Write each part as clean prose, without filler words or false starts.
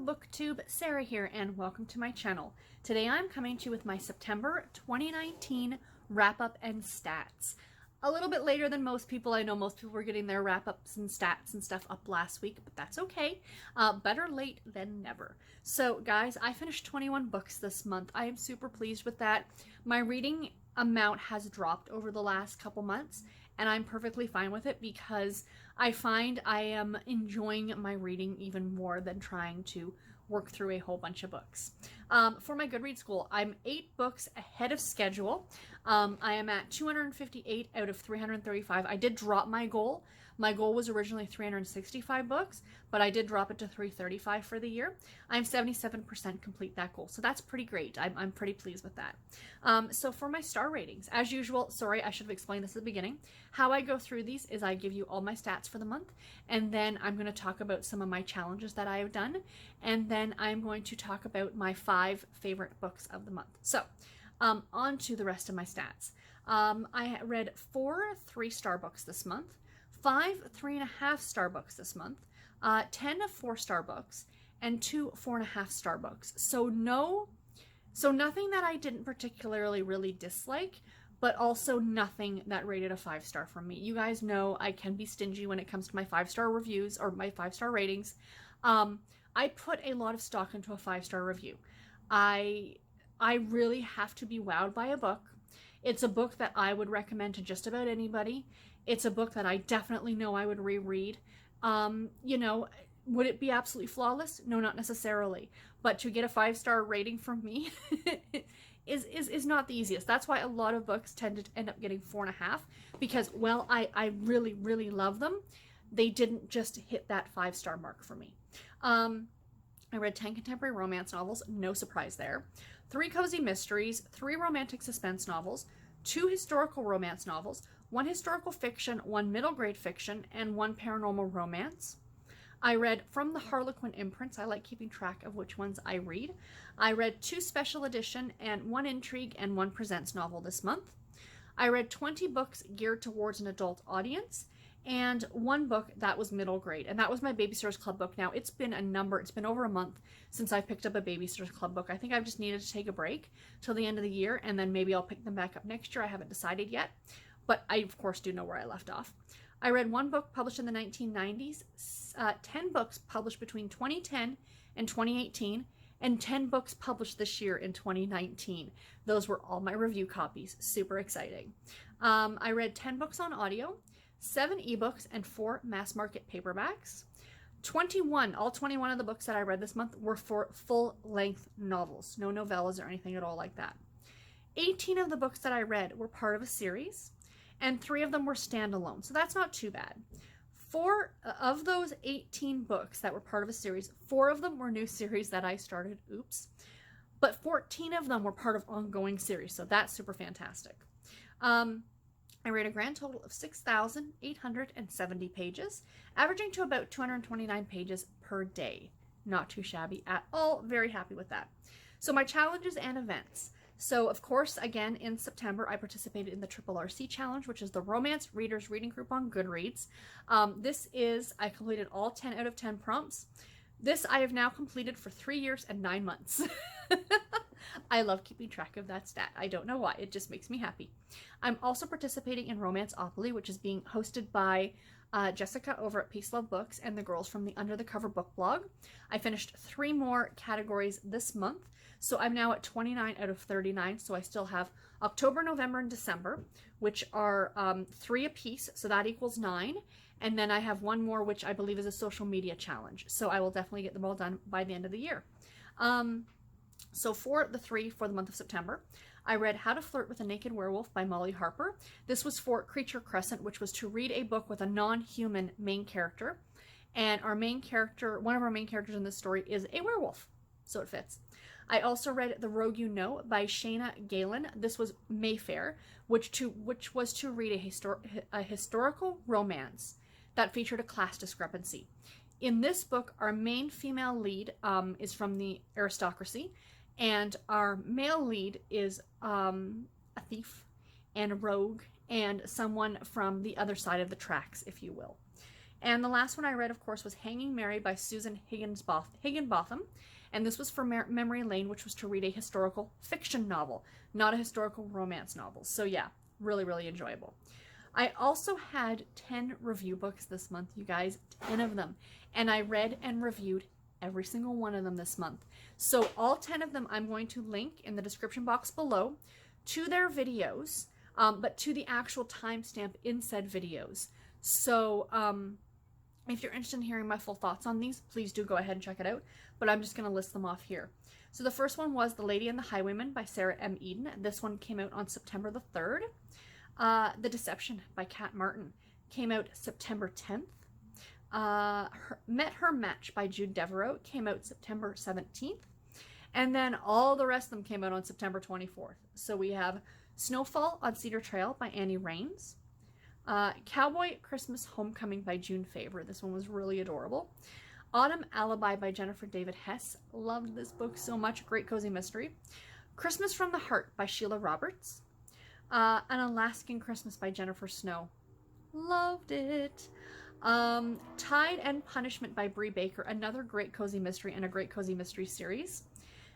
Booktube, Sarah here, and welcome to my channel. Today I'm coming to you with my September 2019 wrap-up and stats. A little bit later than most people. I know most people were getting their wrap-ups and stats and stuff up last week, but that's okay. Better late than never. So guys, I finished 21 books this month. I am super pleased with that. My reading amount has dropped over the last couple months, and I'm perfectly fine with it because I find I am enjoying my reading even more than trying to work through a whole bunch of books. For my Goodreads goal, I'm 8 books ahead of schedule. I am at 258 out of 335. I did drop my goal. My goal was originally 365 books, but I did drop it to 335 for the year. I'm 77% complete that goal, so that's pretty great. I'm pretty pleased with that. So for my star ratings, as usual, sorry, I should have explained this at the beginning. How I go through these is I give you all my stats for the month, and then I'm going to talk about some of my challenges that I have done, and then I'm going to talk about my 5 favorite books of the month. So on to the rest of my stats. I read 4 3-star books this month, 5 3.5-star books this month, 10 4-star books, and 2 4.5-star books. So nothing that I didn't particularly really dislike, but also nothing that rated a 5-star from me. You guys know I can be stingy when it comes to my 5-star reviews or my 5-star ratings. I put a lot of stock into a 5-star review. I really have to be wowed by a book. It's a book that I would recommend to just about anybody. It's a book that I definitely know I would reread. You know, would it be absolutely flawless? No, not necessarily. But to get a 5-star rating from me is not the easiest. That's why a lot of books tend to end up getting 4.5, because, well, I really, really love them. They didn't just hit that 5-star mark for me. I read 10 contemporary romance novels, no surprise there, 3 cozy mysteries, 3 romantic suspense novels, 2 historical romance novels, 1 historical fiction, 1 middle grade fiction, and 1 paranormal romance. I read from the Harlequin imprints. I like keeping track of which ones I read. I read 2 special edition and 1 intrigue and 1 presents novel this month. I read 20 books geared towards an adult audience, and 1 book that was middle grade, and that was my Babysitters Club book. Now, it's been over a month since I picked up a Babysitters Club book. I think I've just needed to take a break till the end of the year, and then maybe I'll pick them back up next year. I haven't decided yet, but I, of course, do know where I left off. I read 1 book published in the 1990s, 10 books published between 2010 and 2018, and 10 books published this year in 2019. Those were all my review copies. Super exciting. I read 10 books on audio, 7 ebooks, and 4 mass market paperbacks. All 21 of the books that I read this month were for full-length novels, no novellas or anything at all like that. 18 of the books that I read were part of a series, and 3 of them were standalone, so that's not too bad. 4 of those 18 books that were part of a series, 4 of them were new series that I started, oops, but 14 of them were part of ongoing series, so that's super fantastic. I read a grand total of 6,870 pages, averaging to about 229 pages per day. Not too shabby at all. Very happy with that. So my challenges and events. So, of course, again, in September, I participated in the Triple RC Challenge, which is the Romance Readers Reading Group on Goodreads. I completed all 10 out of 10 prompts. This I have now completed for 3 years and 9 months. I love keeping track of that stat. I don't know why. It just makes me happy. I'm also participating in Romanceopoly, which is being hosted by Jessica over at Peace Love Books and the girls from the Under the Cover book blog. I finished 3 more categories this month, so I'm now at 29 out of 39, so I still have October, November, and December, which are 3 apiece, so that equals 9. And then I have 1 more, which I believe is a social media challenge. So I will definitely get them all done by the end of the year. So for the 3 for the month of September, I read How to Flirt with a Naked Werewolf by Molly Harper. This was for Creature Crescent, which was to read a book with a non-human main character. And one of our main characters in this story is a werewolf. So it fits. I also read The Rogue You Know by Shayna Galen. This was Mayfair, which was to read a historical romance that featured a class discrepancy. In this book, our main female lead is from the aristocracy, and our male lead is a thief and a rogue and someone from the other side of the tracks, if you will. And the last one I read, of course, was Hanging Mary by Susan Higginbotham. And this was for Memory Lane, which was to read a historical fiction novel, not a historical romance novel. So yeah, really, really enjoyable. I also had 10 review books this month, you guys, 10 of them. And I read and reviewed every single one of them this month. So all 10 of them I'm going to link in the description box below to their videos, but to the actual timestamp in said videos. So if you're interested in hearing my full thoughts on these, please do go ahead and check it out. But I'm just going to list them off here. So the first one was The Lady and the Highwayman by Sarah M. Eden. This one came out on September the 3rd. The Deception by Kat Martin came out September 10th. Met Her Match by Jude Devereaux came out September 17th. And then all the rest of them came out on September 24th. So we have Snowfall on Cedar Trail by Annie Raines. Cowboy Christmas Homecoming by June Favor. This one was really adorable. Autumn Alibi by Jennifer David Hess. Loved this book so much. Great cozy mystery. Christmas from the Heart by Sheila Roberts. An Alaskan Christmas by Jennifer Snow. Loved it. Tide and Punishment by Bree Baker. Another great cozy mystery and a great cozy mystery series.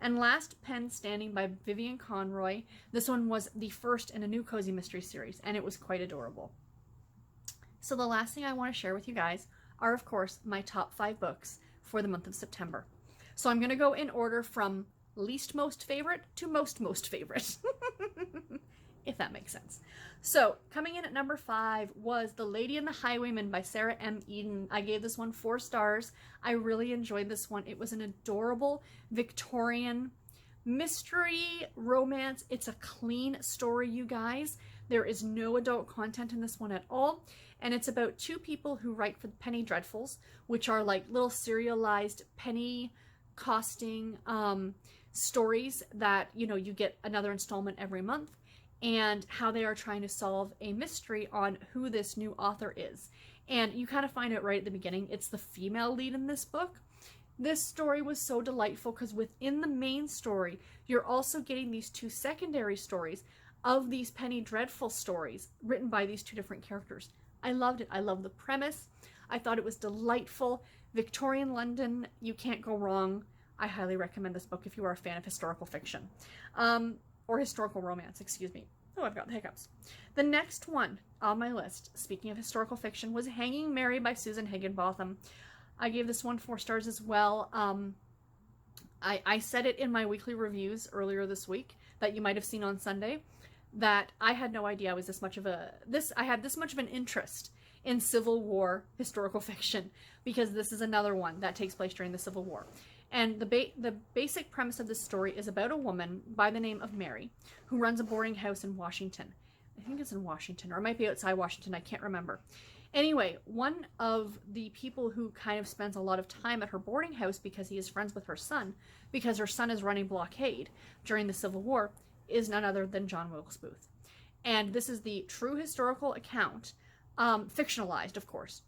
And Last Pen Standing by Vivian Conroy. This one was the first in a new cozy mystery series, and it was quite adorable. So the last thing I want to share with you guys are, of course, my top 5 books for the month of September. So I'm going to go in order from least most favorite to most favorite, if that makes sense. So coming in at number 5 was The Lady and the Highwayman by Sarah M. Eden. I gave this one 4 stars. I really enjoyed this one. It was an adorable Victorian mystery romance. It's a clean story, you guys. There is no adult content in this one at all. And it's about 2 people who write for the Penny Dreadfuls, which are like little serialized penny costing stories that, you know, you get another installment every month, and how they are trying to solve a mystery on who this new author is. And you kind of find out right at the beginning, it's the female lead in this book. This story was so delightful because within the main story, you're also getting these 2 secondary stories of these Penny Dreadful stories written by these 2 different characters. I loved it. I love the premise. I thought it was delightful. Victorian London, you can't go wrong. I highly recommend this book if you are a fan of historical fiction. Or historical romance, excuse me. Oh, I've got the hiccups. The next one on my list, speaking of historical fiction, was Hanging Mary by Susan Higginbotham. I gave this one 4 stars as well. I said it in my weekly reviews earlier this week that you might have seen on Sunday, that I had no idea I was I had this much of an interest in Civil War historical fiction, because this is another one that takes place during the Civil War. And the basic premise of this story is about a woman by the name of Mary who runs a boarding house in Washington. I think it's in Washington, or it might be outside Washington. I can't remember. Anyway, one of the people who kind of spends a lot of time at her boarding house because he is friends with her son, because her son is running blockade during the Civil War, is none other than John Wilkes Booth. And this is the true historical account, fictionalized, of course,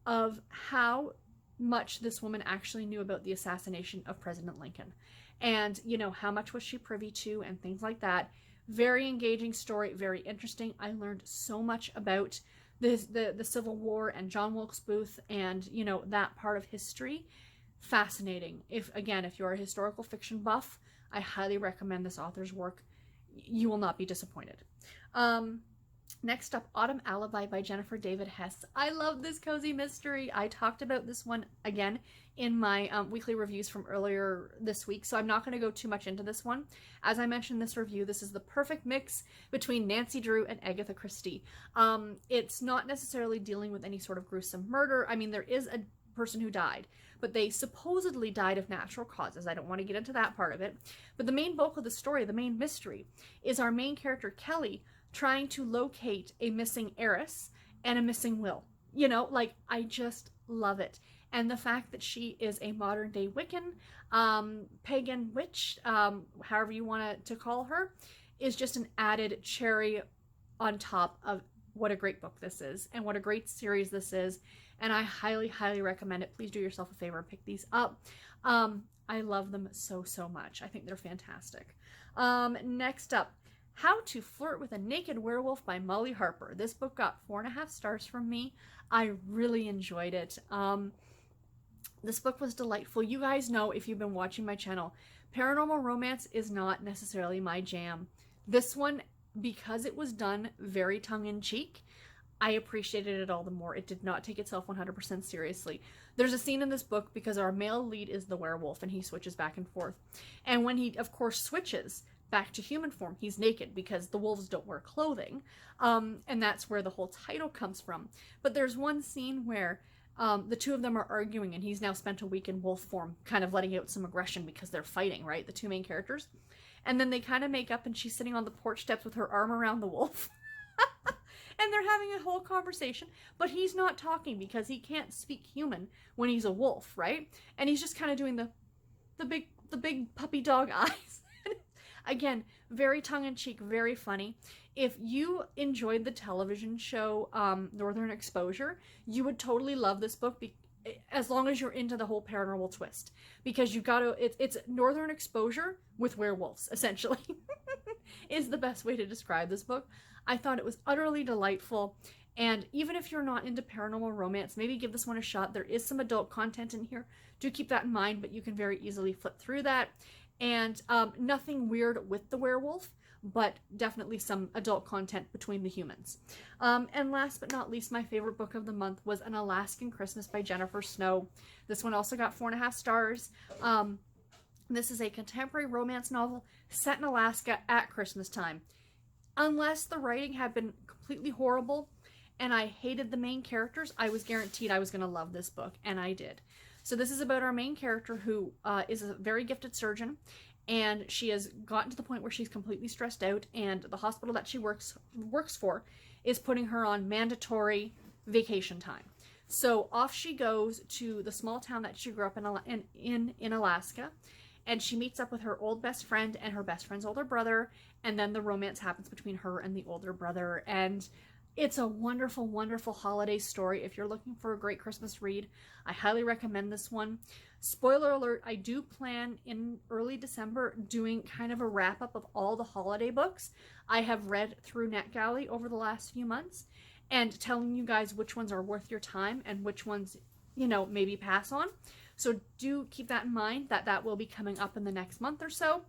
of how much this woman actually knew about the assassination of President Lincoln. And, you know, how much was she privy to and things like that. Very engaging story, very interesting. I learned so much about the Civil War and John Wilkes Booth and, you know, that part of history. Fascinating. If you're a historical fiction buff, I highly recommend this author's work. You will not be disappointed. Next up, Autumn Alibi by Jennifer David Hess. I love this cozy mystery. I talked about this one again in my weekly reviews from earlier this week, so I'm not going to go too much into this one. As I mentioned in this review, this is the perfect mix between Nancy Drew and Agatha Christie. It's not necessarily dealing with any sort of gruesome murder. I mean, there is a person who died, but they supposedly died of natural causes. I don't want to get into that part of it. But the main bulk of the story, the main mystery, is our main character, Kelly, trying to locate a missing heiress and a missing will. You know, like, I just love it. And the fact that she is a modern day Wiccan, pagan witch, however you want to call her, is just an added cherry on top of what a great book this is and what a great series this is. And I highly, highly recommend it. Please do yourself a favor and pick these up. I love them so, so much. I think they're fantastic. Next up, How to Flirt with a Naked Werewolf by Molly Harper. This book got 4.5 stars from me. I really enjoyed it. This book was delightful. You guys know, if you've been watching my channel, paranormal romance is not necessarily my jam. This one, because it was done very tongue-in-cheek, I appreciated it all the more. It did not take itself 100% seriously. There's a scene in this book because our male lead is the werewolf and he switches back and forth. And when he, of course, switches back to human form, he's naked because the wolves don't wear clothing. And that's where the whole title comes from. But there's one scene where the two of them are arguing and he's now spent a week in wolf form, kind of letting out some aggression because they're fighting, right? The two main characters. And then they kind of make up and she's sitting on the porch steps with her arm around the wolf. And they're having a whole conversation, but he's not talking because he can't speak human when he's a wolf, right? And he's just kind of doing the big puppy dog eyes. Again, very tongue-in-cheek, very funny. If you enjoyed the television show Northern Exposure, you would totally love this book as long as you're into the whole paranormal twist. Because you've got to, it's Northern Exposure with werewolves, essentially, is the best way to describe this book. I thought it was utterly delightful. And even if you're not into paranormal romance, maybe give this one a shot. There is some adult content in here. Do keep that in mind, but you can very easily flip through that. And nothing weird with the werewolf, but definitely some adult content between the humans. And last but not least, my favorite book of the month was An Alaskan Christmas by Jennifer Snow. This one also got 4.5 stars. This is a contemporary romance novel set in Alaska at Christmas time. Unless the writing had been completely horrible and I hated the main characters, I was guaranteed I was going to love this book, and I did. So this is about our main character who is a very gifted surgeon, and she has gotten to the point where she's completely stressed out, and the hospital that she works for is putting her on mandatory vacation time. So off she goes to the small town that she grew up in Alaska, and she meets up with her old best friend and her best friend's older brother, and then the romance happens between her and the older brother. And it's a wonderful, wonderful holiday story. If you're looking for a great Christmas read, I highly recommend this one. Spoiler alert, I do plan in early December doing kind of a wrap-up of all the holiday books I have read through NetGalley over the last few months, and telling you guys which ones are worth your time and which ones, you know, maybe pass on. So do keep that in mind, that will be coming up in the next month or so.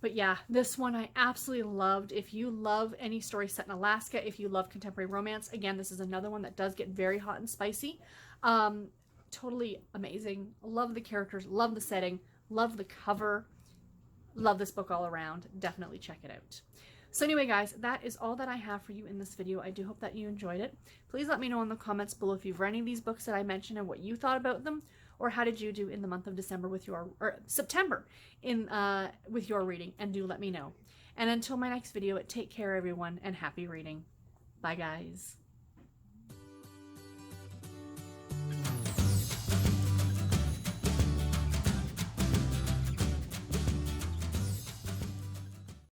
But yeah, this one I absolutely loved. If you love any story set in Alaska, if you love contemporary romance, again, this is another one that does get very hot and spicy. Totally amazing. Love the characters, love the setting, love the cover. Love this book all around. Definitely check it out. So anyway, guys, that is all that I have for you in this video. I do hope that you enjoyed it. Please let me know in the comments below if you've read any of these books that I mentioned and what you thought about them, or how did you do in the month of December with your, or September with your reading, and do let me know. And until my next video, take care everyone, and happy reading. Bye guys.